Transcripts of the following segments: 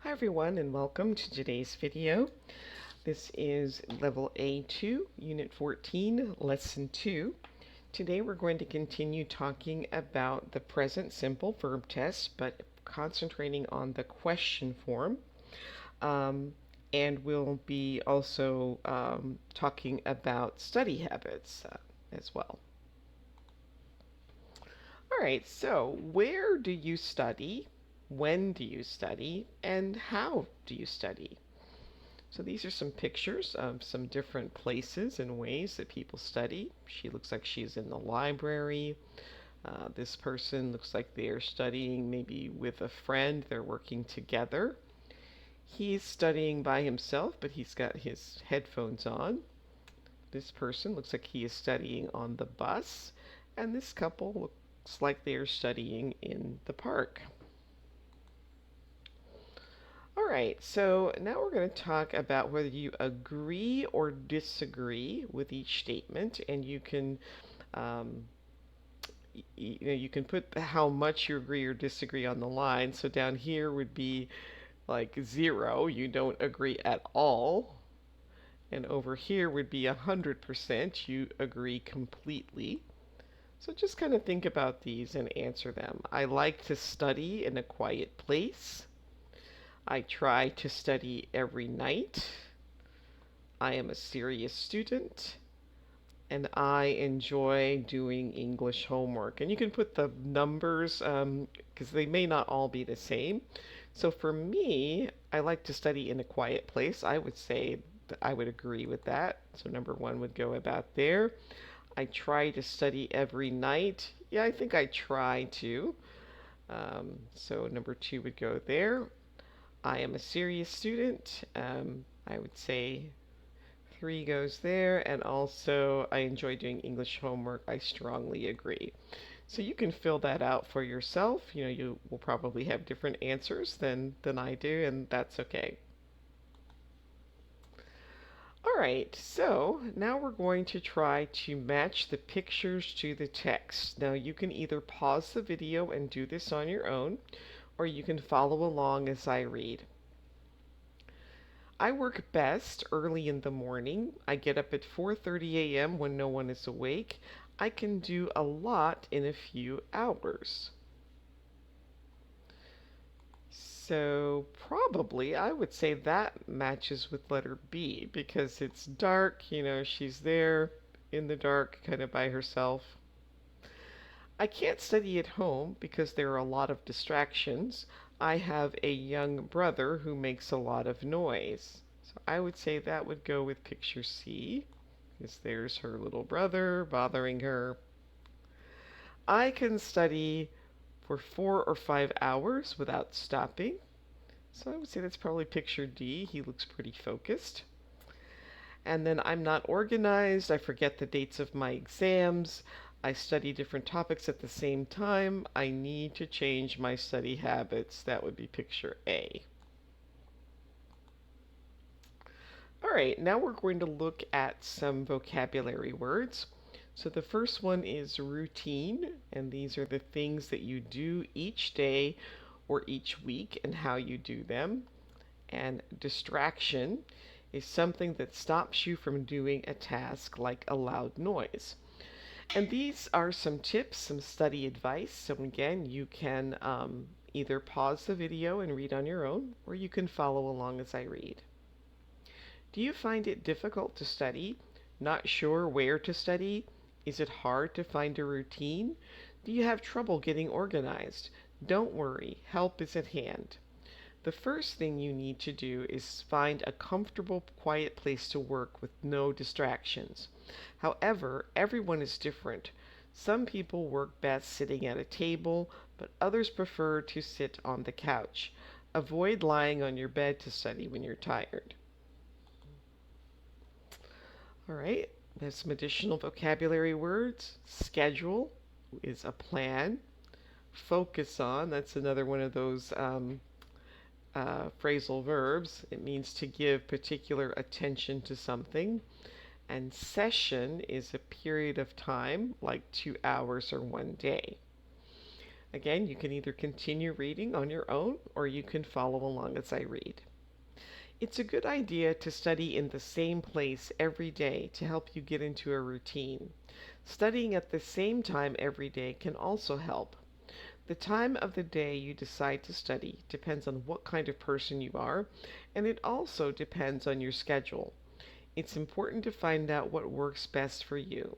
Hi everyone and welcome to today's video. This is level A2, unit 14, lesson 2. Today we're going to continue talking about the present simple verb test, but concentrating on the question form. And we'll be also talking about study habits as well. All right, so where do you study? When do you study? And how do you study? So these are some pictures of some different places and ways that people study. She looks like she's in the library. This person looks like they are studying maybe with a friend. They're working together. He's studying by himself, but he's got his headphones on. This person looks like he is studying on the bus. And this couple looks like they are studying in the park. All right, so now we're going to talk about whether you agree or disagree with each statement, and you can, you can put how much you agree or disagree on the line. So down here would be like 0, you don't agree at all, and over here would be 100%, you agree completely. So just kind of think about these and answer them. I like to study in a quiet place. I try to study every night. I am a serious student. And I enjoy doing English homework. And you can put the numbers because they may not all be the same. So for me, I like to study in a quiet place. I would say that I would agree with that. So number 1 would go about there. I try to study every night. Yeah, I think I try to. So number 2 would go there. I am a serious student. I would say 3 goes there. And also, I enjoy doing English homework. I strongly agree. So you can fill that out for yourself. You know, you will probably have different answers than I do, and that's okay. All right, so now we're going to try to match the pictures to the text. Now you can either pause the video and do this on your own, or you can follow along as I read. I work best early in the morning. I get up at 4:30 a.m. when no one is awake. I can do a lot in a few hours. So probably I would say that matches with letter B because it's dark, you know, she's there in the dark kind of by herself. I can't study at home because there are a lot of distractions. I have a young brother who makes a lot of noise. So I would say that would go with picture C, because there's her little brother bothering her. I can study for 4 or 5 hours without stopping. So I would say that's probably picture D. He looks pretty focused. And then I'm not organized. I forget the dates of my exams. I study different topics at the same time. I need to change my study habits. That would be picture A. All right, now we're going to look at some vocabulary words. So the first one is routine, and these are the things that you do each day or each week and how you do them. And distraction is something that stops you from doing a task like a loud noise. And these are some tips, some study advice. So again, you can either pause the video and read on your own, or you can follow along as I read. Do you find it difficult to study? Not sure where to study? Is it hard to find a routine? Do you have trouble getting organized? Don't worry, help is at hand. The first thing you need to do is find a comfortable, quiet place to work with no distractions. However, everyone is different. Some people work best sitting at a table, but others prefer to sit on the couch. Avoid lying on your bed to study when you're tired. All right, there's some additional vocabulary words. Schedule is a plan. Focus on, that's another one of those phrasal verbs. It means to give particular attention to something. And session is a period of time, like 2 hours or 1 day. Again, you can either continue reading on your own or you can follow along as I read. It's a good idea to study in the same place every day to help you get into a routine. Studying at the same time every day can also help. The time of the day you decide to study depends on what kind of person you are, and it also depends on your schedule. It's important to find out what works best for you.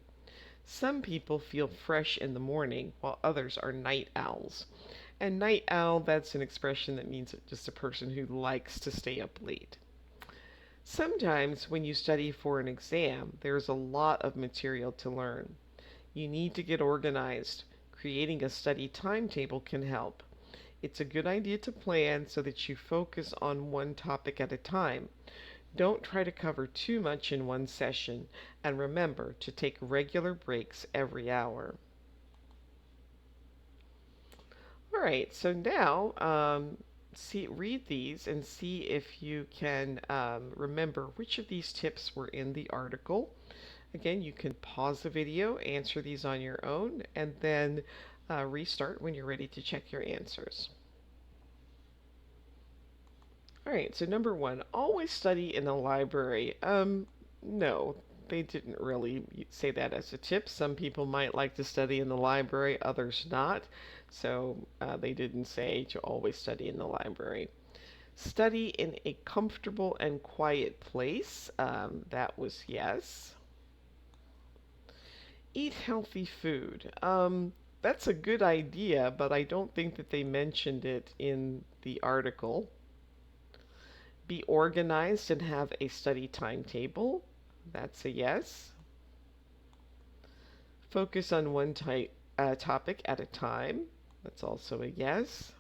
Some people feel fresh in the morning, while others are night owls. And night owl, that's an expression that means just a person who likes to stay up late. Sometimes when you study for an exam, there's a lot of material to learn. You need to get organized. Creating a study timetable can help. It's a good idea to plan so that you focus on one topic at a time. Don't try to cover too much in one session, and remember to take regular breaks every hour. All right, so now read these and see if you can remember which of these tips were in the article. Again, you can pause the video, answer these on your own, and then restart when you're ready to check your answers. All right, so number one, always study in a library. No, they didn't really say that as a tip. Some people might like to study in the library, others not. So they didn't say to always study in the library. Study in a comfortable and quiet place. That was yes. Eat healthy food. That's a good idea, but I don't think that they mentioned it in the article. Be organized and have a study timetable. That's a yes. Focus on one topic at a time. That's also a yes.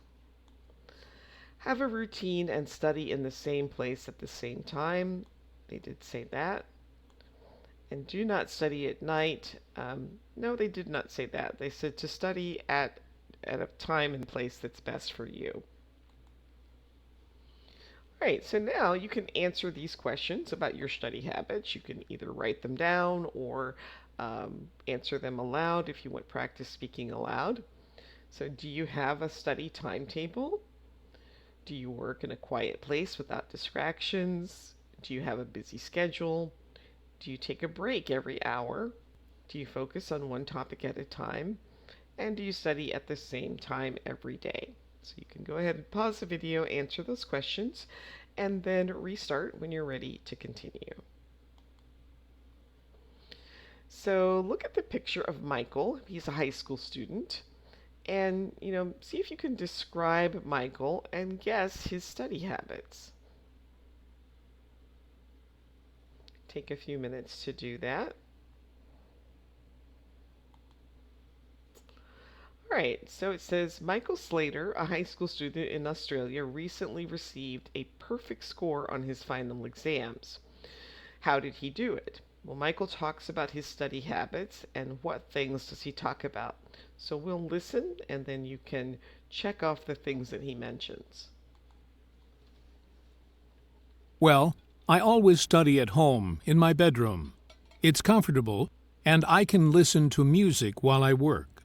Have a routine and study in the same place at the same time. They did say that. And do not study at night. No, they did not say that. They said to study at a time and place that's best for you. All right, so now you can answer these questions about your study habits. You can either write them down or answer them aloud if you want practice speaking aloud. So, do you have a study timetable? Do you work in a quiet place without distractions? Do you have a busy schedule? Do you take a break every hour? Do you focus on one topic at a time? And do you study at the same time every day? So you can go ahead and pause the video, answer those questions, and then restart when you're ready to continue. So look at the picture of Michael. He's a high school student. And, see if you can describe Michael and guess his study habits. Take a few minutes to do that. All right, so it says Michael Slater, a high school student in Australia, recently received a perfect score on his final exams. How did he do it? Well, Michael talks about his study habits, and what things does he talk about? So we'll listen, and then you can check off the things that he mentions. Well, I always study at home, in my bedroom. It's comfortable, and I can listen to music while I work.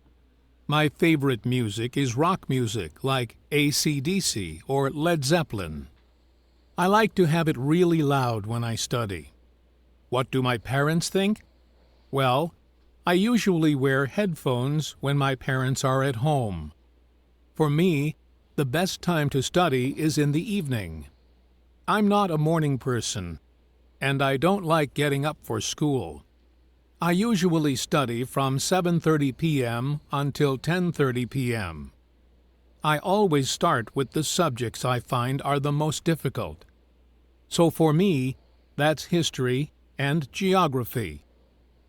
My favorite music is rock music like AC/DC or Led Zeppelin. I like to have it really loud when I study. What do my parents think? Well, I usually wear headphones when my parents are at home. For me, the best time to study is in the evening. I'm not a morning person, and I don't like getting up for school. I usually study from 7:30 p.m. until 10:30 p.m. I always start with the subjects I find are the most difficult. So for me, that's history and geography,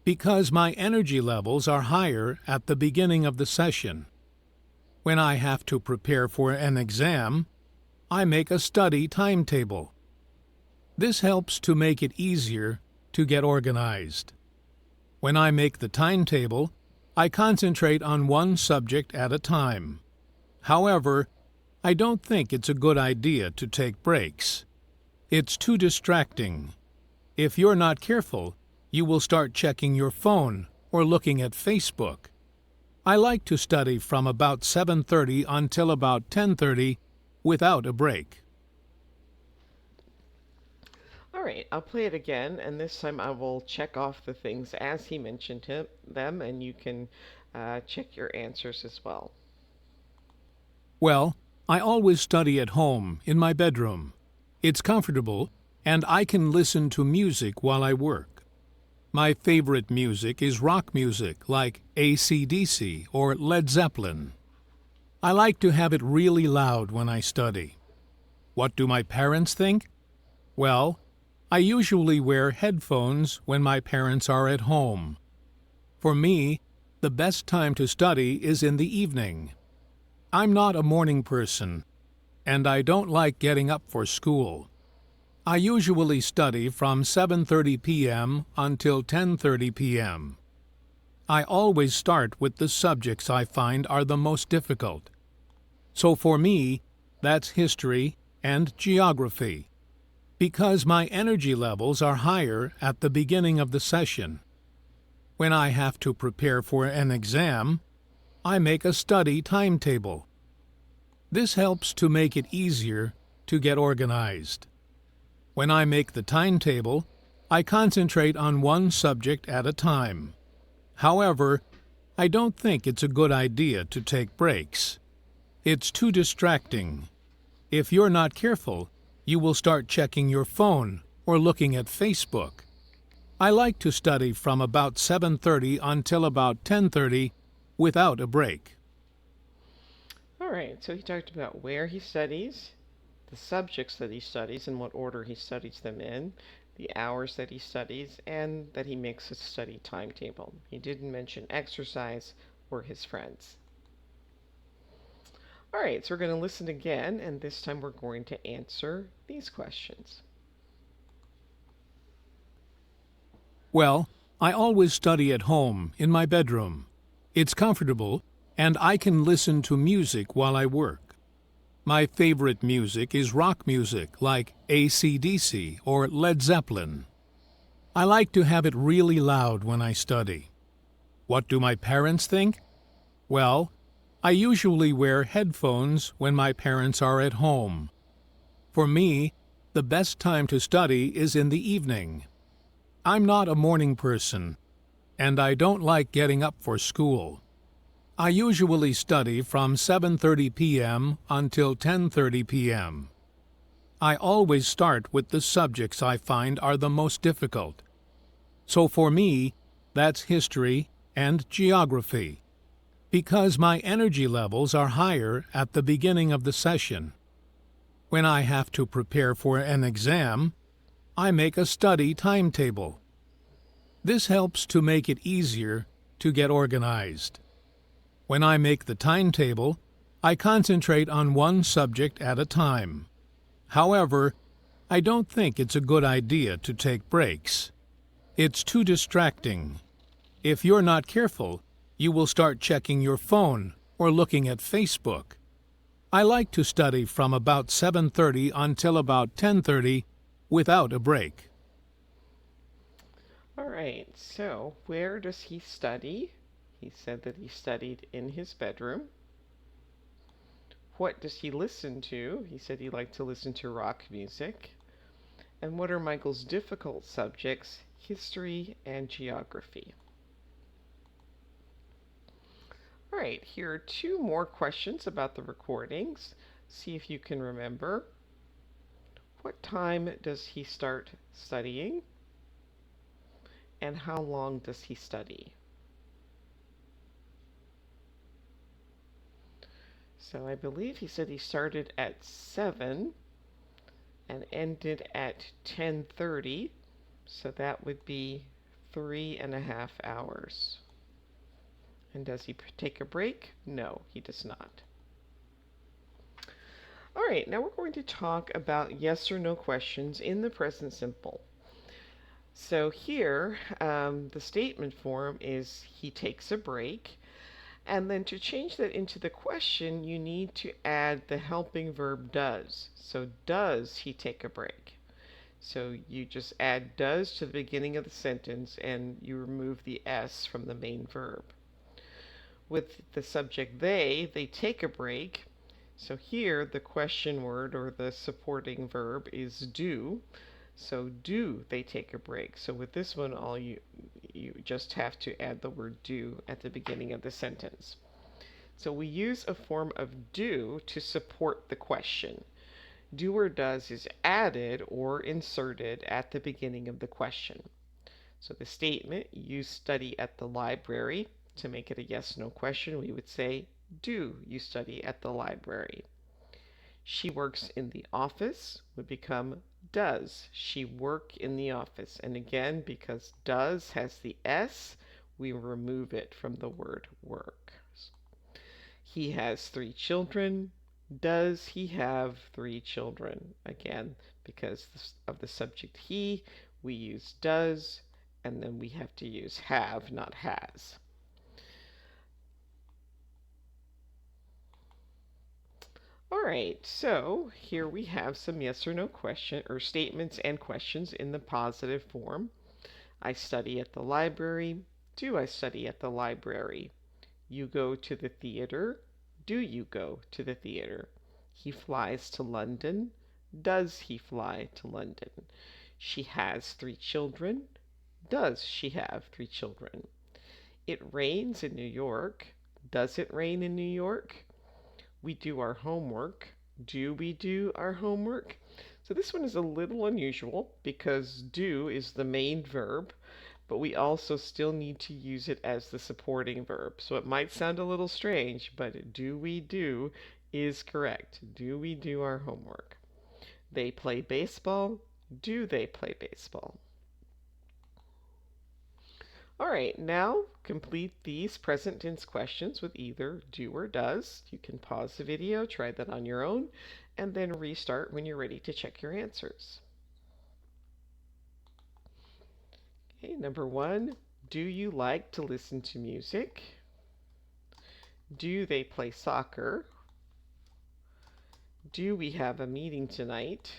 because my energy levels are higher at the beginning of the session. When I have to prepare for an exam, I make a study timetable. This helps to make it easier to get organized. When I make the timetable, I concentrate on one subject at a time. However, I don't think it's a good idea to take breaks. It's too distracting. If you're not careful, you will start checking your phone or looking at Facebook. I like to study from about 7:30 until about 10:30 without a break. All right, I'll play it again, and this time I will check off the things as he mentioned them, and you can check your answers as well. Well, I always study at home, in my bedroom. It's comfortable, and I can listen to music while I work. My favorite music is rock music like AC/DC or Led Zeppelin. I like to have it really loud when I study. What do my parents think? Well, I usually wear headphones when my parents are at home. For me, the best time to study is in the evening. I'm not a morning person, and I don't like getting up for school. I usually study from 7:30 p.m. until 10:30 p.m. I always start with the subjects I find are the most difficult. So for me, that's history and geography, because my energy levels are higher at the beginning of the session. When I have to prepare for an exam, I make a study timetable. This helps to make it easier to get organized. When I make the timetable, I concentrate on one subject at a time. However, I don't think it's a good idea to take breaks. It's too distracting. If you're not careful, you will start checking your phone or looking at Facebook. I like to study from about 7:30 until about 10:30 without a break. All right, so he talked about where he studies, the subjects that he studies and what order he studies them in, the hours that he studies, and that he makes a study timetable. He didn't mention exercise or his friends. All right, so we're going to listen again, and this time we're going to answer these questions. Well, I always study at home, in my bedroom. It's comfortable, and I can listen to music while I work. My favorite music is rock music like AC/DC or Led Zeppelin. I like to have it really loud when I study. What do my parents think? Well, I usually wear headphones when my parents are at home. For me, the best time to study is in the evening. I'm not a morning person, and I don't like getting up for school. I usually study from 7:30 p.m. until 10:30 p.m. I always start with the subjects I find are the most difficult. So for me, that's history and geography, because my energy levels are higher at the beginning of the session. When I have to prepare for an exam, I make a study timetable. This helps to make it easier to get organized. When I make the timetable, I concentrate on one subject at a time. However, I don't think it's a good idea to take breaks. It's too distracting. If you're not careful, you will start checking your phone or looking at Facebook. I like to study from about 7:30 until about 10:30 without a break. All right, so where does he study? He said that he studied in his bedroom. What does he listen to? He said he liked to listen to rock music. And what are Michael's difficult subjects? History and geography. All right, here are two more questions about the recordings. See if you can remember. What time does he start studying? And how long does he study? So I believe he said he started at 7 and ended at 10:30. So that would be 3.5 hours. And does he take a break? No, he does not. All right, now we're going to talk about yes or no questions in the present simple. So here, the statement form is he takes a break. And then to change that into the question, you need to add the helping verb does. So does he take a break? So you just add does to the beginning of the sentence and you remove the S from the main verb. With the subject they take a break. So here the question word or the supporting verb is do. So do they take a break? So with this one, all you just have to add the word do at the beginning of the sentence. So we use a form of do to support the question. Do or does is added or inserted at the beginning of the question. So the statement, you study at the library, to make it a yes/no question, we would say, do you study at the library? She works in the office would become, does she work in the office? And again, because does has the S, we remove it from the word work. He has 3 children. Does he have 3 children? Again, because of the subject he, we use does, and then we have to use have, not has. All right, so here we have some yes or no question or statements and questions in the positive form. I study at the library. Do I study at the library? You go to the theater. Do you go to the theater? He flies to London. Does he fly to London? She has 3 children. Does she have 3 children? It rains in New York. Does it rain in New York? We do our homework. Do we do our homework? So this one is a little unusual because do is the main verb, but we also still need to use it as the supporting verb. So it might sound a little strange, but do we do is correct. Do we do our homework? They play baseball. Do they play baseball? All right, now complete these present tense questions with either do or does. You can pause the video, try that on your own, and then restart when you're ready to check your answers. Okay, number 1, do you like to listen to music? Do they play soccer? Do we have a meeting tonight?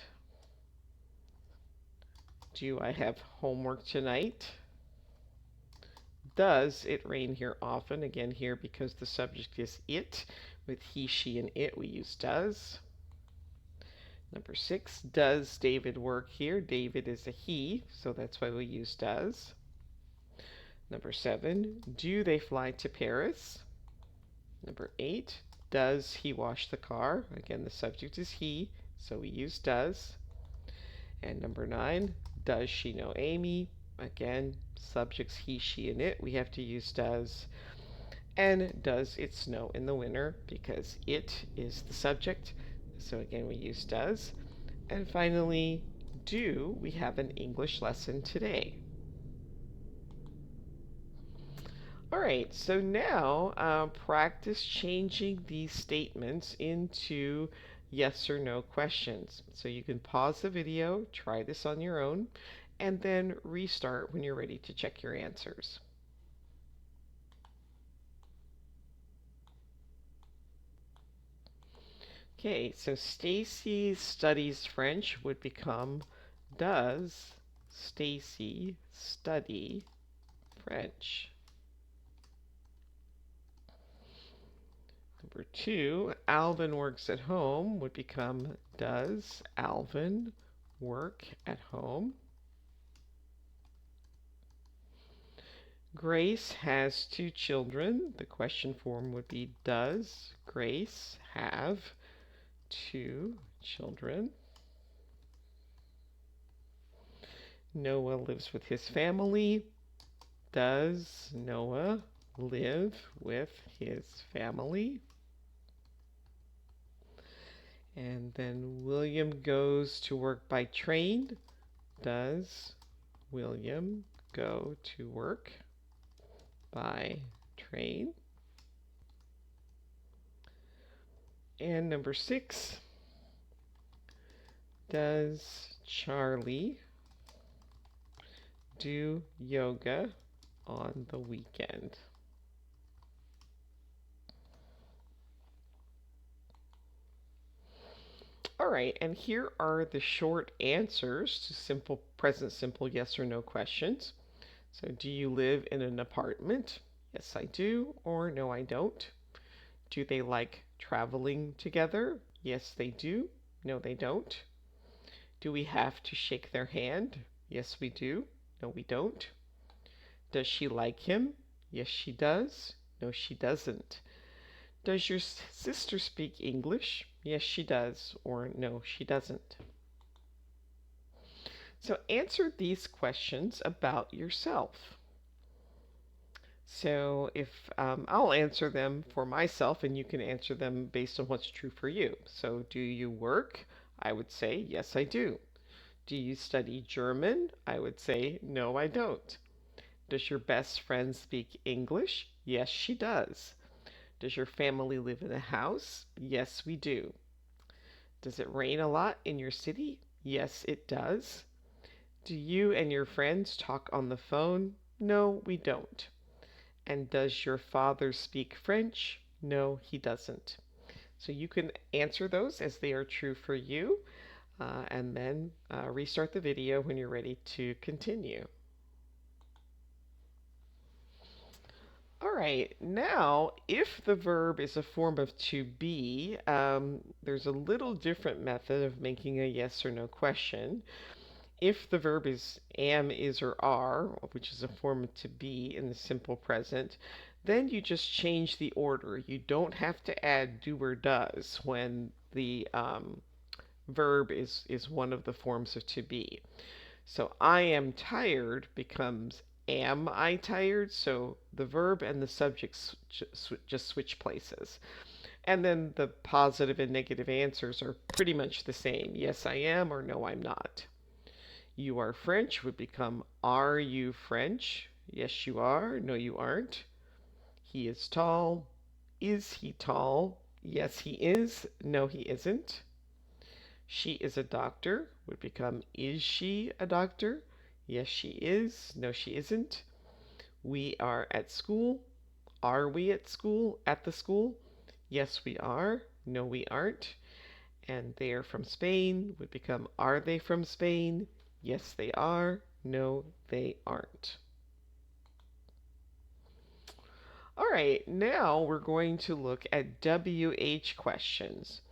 Do I have homework tonight? Does it rain here often? Again, here because the subject is it. With he, she, and it, we use does. Number 6, does David work here? David is a he, so that's why we use does. Number 7, do they fly to Paris? Number 8, does he wash the car? Again, the subject is he, so we use does. And number 9, does she know Amy? Again, subjects he, she, and it, we have to use does. And does it snow in the winter? Because it is the subject, so again we use does. And finally, do we have an English lesson today? All right, so now practice changing these statements into yes or no questions. So you can pause the video, try this on your own, and then restart when you're ready to check your answers. Okay, so Stacy studies French would become, does Stacy study French? Number 2, Alvin works at home would become, does Alvin work at home? Grace has 2 children. The question form would be, does Grace have 2 children? Noah lives with his family. Does Noah live with his family? And then William goes to work by train. Does William go to work by train? And number 6, does Charlie do yoga on the weekend? All right, and here are the short answers to simple present simple yes or no questions. So do you live in an apartment? Yes, I do, or no, I don't. Do they like traveling together? Yes, they do. No, they don't. Do we have to shake their hand? Yes, we do. No, we don't. Does she like him? Yes, she does. No, she doesn't. Does your sister speak English? Yes, she does. Or no, she doesn't. So answer these questions about yourself. So if I'll answer them for myself and you can answer them based on what's true for you. So do you work? I would say, yes, I do. Do you study German? I would say, no, I don't. Does your best friend speak English? Yes, she does. Does your family live in a house? Yes, we do. Does it rain a lot in your city? Yes, it does. Do you and your friends talk on the phone? No, we don't. And does your father speak French? No, he doesn't. So you can answer those as they are true for you, and then restart the video when you're ready to continue. All right, now if the verb is a form of to be, there's a little different method of making a yes or no question. If the verb is am, is, or are, which is a form of to be in the simple present, then you just change the order. You don't have to add do or does when the verb is one of the forms of to be. So I am tired becomes am I tired? So the verb and the subject just switch places. And then the positive and negative answers are pretty much the same. Yes, I am, or no, I'm not. You are French would become are you French? Yes, you are. No, you aren't. He is tall. Is he tall? Yes, he is. No, he isn't. She is a doctor would become is she a doctor? Yes, she is. No, she isn't. We are at school. Are we at school? At the school? Yes, we are. No, we aren't. And they are from Spain would become are they from Spain? Yes, they are. No, they aren't. All right, now we're going to look at WH questions.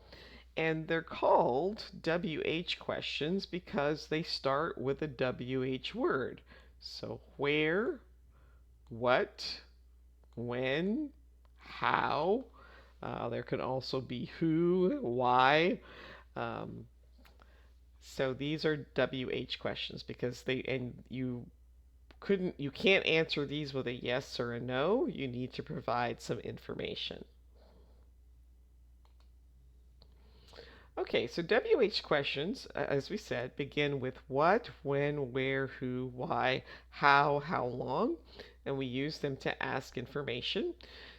And they're called WH questions because they start with a WH word. So where, what, when, how. There can also be who, why. Um, so these are WH questions because you can't answer these with a yes or a no. You need to provide some information. Okay, so WH questions, as we said, begin with what, when, where, who, why, how long, and we use them to ask information.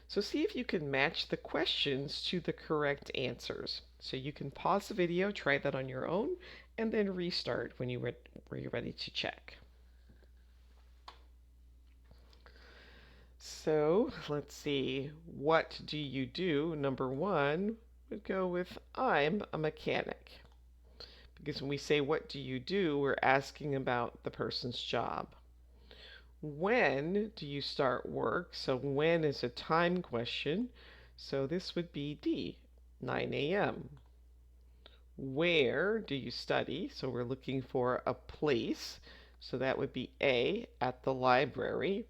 So see if you can match the questions to the correct answers. So you can pause the video, try that on your own, and then restart when you're ready to check. So let's see, what do you do? Number one would go with I'm a mechanic. Because when we say what do you do, we're asking about the person's job. When do you start work? So when is a time question. So this would be D, 9 a.m. Where do you study? So we're looking for a place. So that would be A, at the library.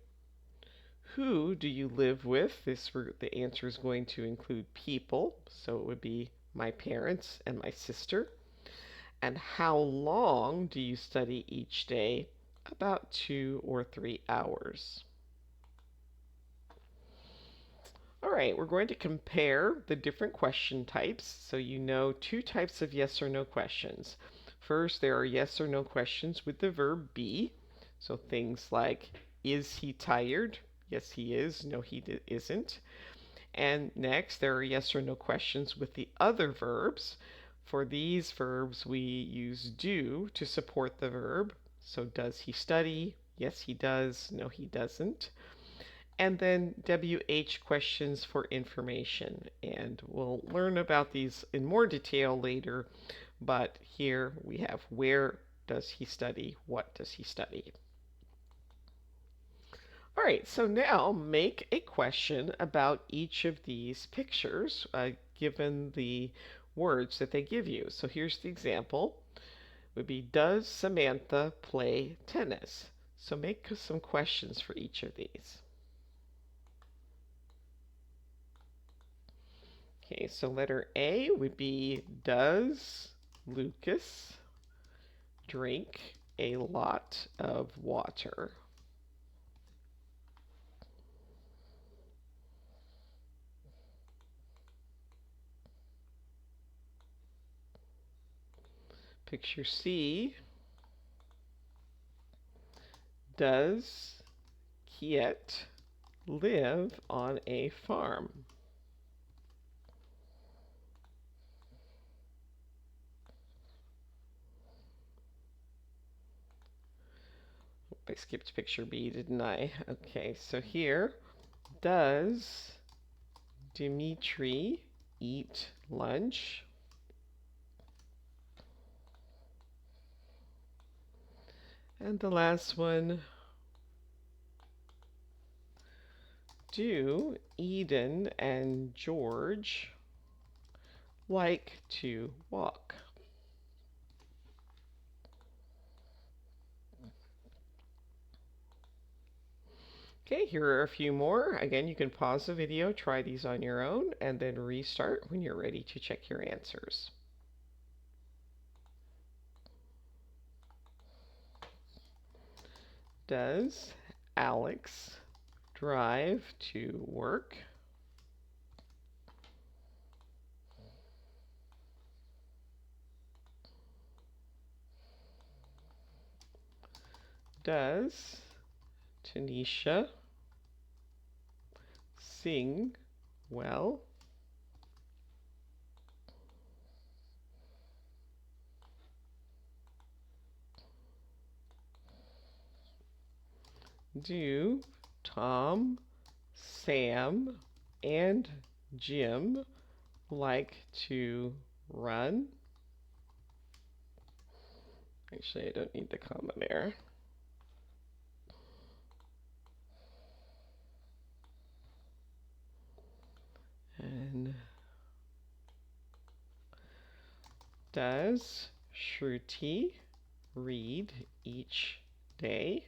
Who do you live with? The answer is going to include people, so it would be my parents and my sister. And how long do you study each day? About 2 or 3 hours. All right, we're going to compare the different question types so you know two types of yes or no questions. First, there are yes or no questions with the verb be. So things like, is he tired? Yes, he is. No, he isn't. And next, there are yes or no questions with the other verbs. For these verbs, we use do to support the verb. So does he study? Yes, he does. No, he doesn't. And then WH questions for information. And we'll learn about these in more detail later. But here we have where does he study? What does he study? All right, so now make a question about each of these pictures given the words that they give you. So here's the example. Would be, does Samantha play tennis? So make some questions for each of these. Okay, so letter A would be, does Lucas drink a lot of water? Picture C, does Kiet live on a farm? I skipped picture B, didn't I? Okay, so here, does Dimitri eat lunch? And the last one, do Eden and George like to walk? Okay, here are a few more. Again, you can pause the video, try these on your own, and then restart when you're ready to check your answers. Does Alex drive to work? Does Tanisha sing well? Do Tom, Sam, and Jim like to run? Actually, I don't need the comma there. And does Shruti read each day?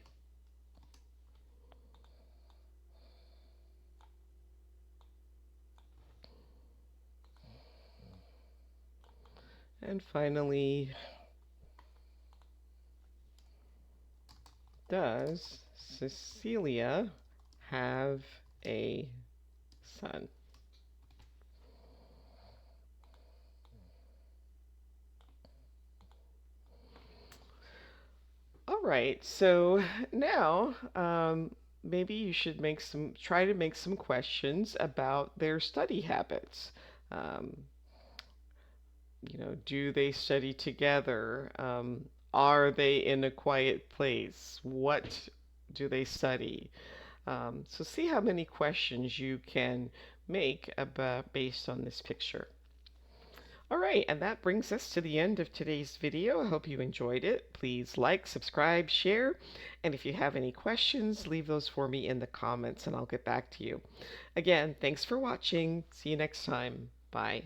And finally, does Cecilia have a son? All right, so now maybe you should try to make some questions about their study habits. Um, do they study together? Are they in a quiet place? What do they study? So see how many questions you can make based on this picture. All right, and that brings us to the end of today's video. I hope you enjoyed it. Please like, subscribe, share, and if you have any questions, leave those for me in the comments and I'll get back to you. Again, thanks for watching. See you next time. Bye.